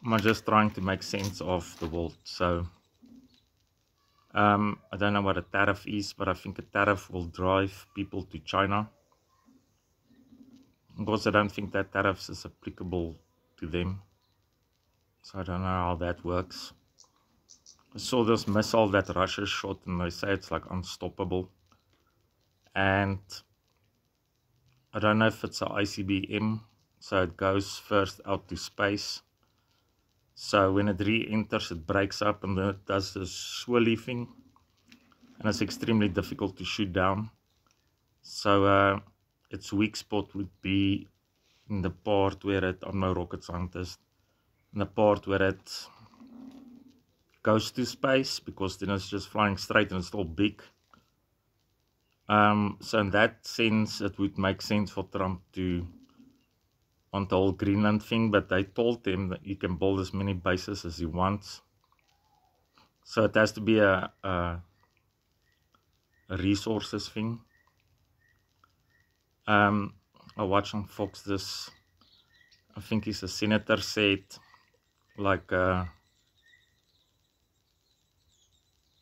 I'm just trying to make sense of the world. So I don't know what a tariff is, but I think a tariff will drive people to China. Because I don't think that tariffs is applicable to them. So I don't know how that works. I saw this missile that Russia shot and they say it's like unstoppable. And I don't know if it's an ICBM, so it goes first out to space. So when it re-enters, it breaks up and then it does this swirly thing. And it's extremely difficult to shoot down. So its weak spot would be in the part where it, I'm no rocket scientist, in the part where it goes to space, because then it's just flying straight and it's still big. So in that sense, it would make sense for Trump to, on the whole Greenland thing, but they told him that he can build as many bases as he wants. So it has to be a resources thing. I watched on Fox this, I think he's a senator, said like,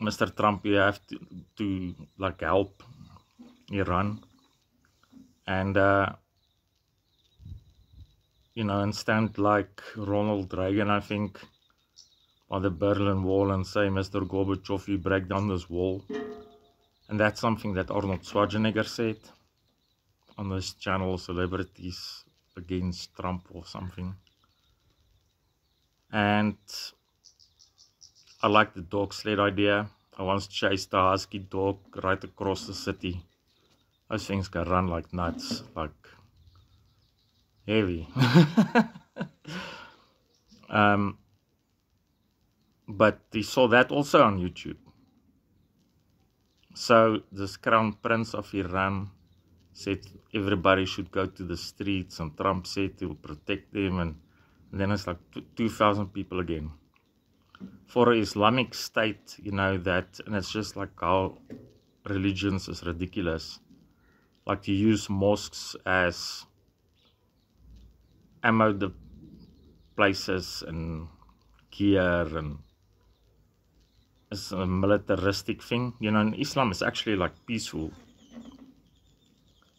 Mr. Trump, you have to like help Iran and you know, and stand like Ronald Reagan, I think, by the Berlin Wall and say, Mr. Gorbachev, you break down this wall. And that's something that Arnold Schwarzenegger said on this channel, Celebrities Against Trump or something. And I like the dog sled idea. I once chased a husky dog right across the city. Those things can run like nuts, like heavy. But he saw that also on YouTube. So this Crown Prince of Iran said everybody should go to the streets, and Trump said he will protect them, and then it's like 2,000 people again. For an Islamic State, you know, that, and it's just like how religions is ridiculous. Like to use mosques as ammo places and gear, and it's a militaristic thing. You know, in Islam it's actually like peaceful.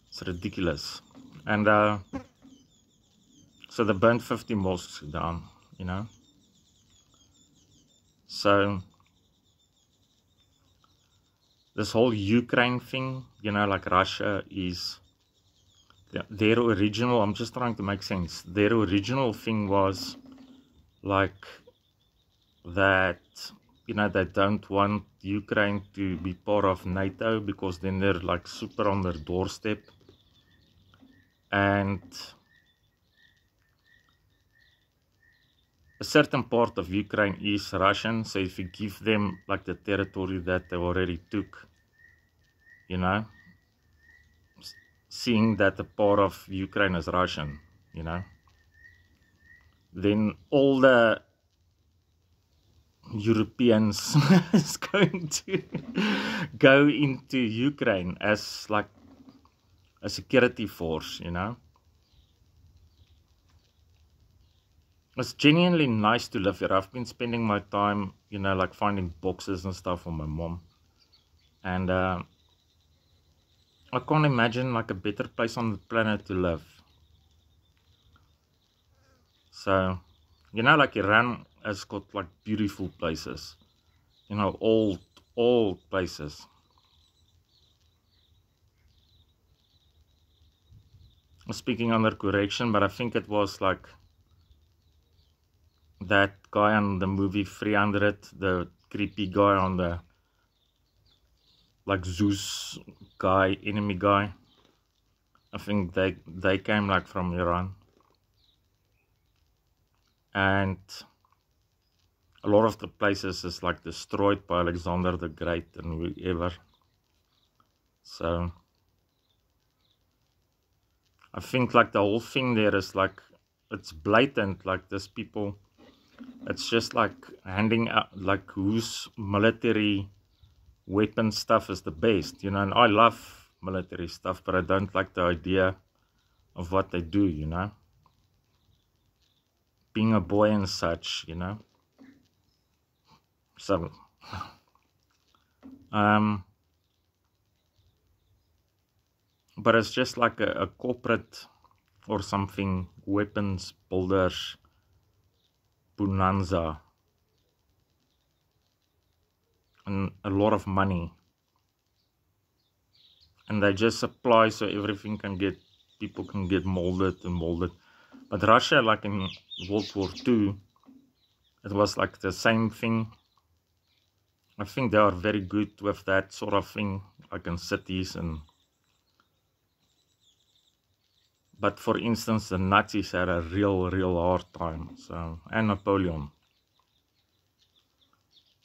It's ridiculous. And so they burned 50 mosques down, you know. So this whole Ukraine thing, you know, like Russia is their original, I'm just trying to make sense. Their original thing was like that, you know, they don't want Ukraine to be part of NATO because then they're like super on their doorstep. And a certain part of Ukraine is Russian, so if you give them like the territory that they already took, you know, seeing that a part of Ukraine is Russian, you know, then all the Europeans is going to go into Ukraine as like a security force, you know. It's genuinely nice to live here. I've been spending my time, you know, like finding boxes and stuff for my mom. And I can't imagine like a better place on the planet to live. So, you know, like Iran has got like beautiful places. You know, old places. Speaking under correction, but I think it was like that guy on the movie 300, the creepy guy on the like Zeus guy, enemy guy. I think they came like from Iran. And a lot of the places is like destroyed by Alexander the Great and whoever. So I think like the whole thing there is like, it's blatant, like this people, it's just like handing out like whose military weapon stuff is the best, you know. And I love military stuff, but I don't like the idea of what they do, you know. being a boy and such, you know. So, but it's just like a corporate or something, weapons builders bonanza, and a lot of money, and they just supply so everything people can get molded and molded. But Russia, like in World War II, it was like the same thing. I think they are very good with that sort of thing, like in cities. But for instance, the Nazis had a real hard time. So, and Napoleon.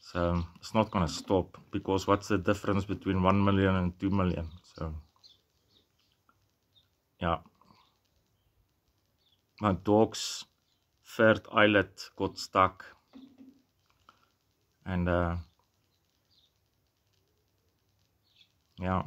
So it's not going to stop, because what's the difference between 1 million and 2 million? So yeah, my dog's third eyelid got stuck, and yeah.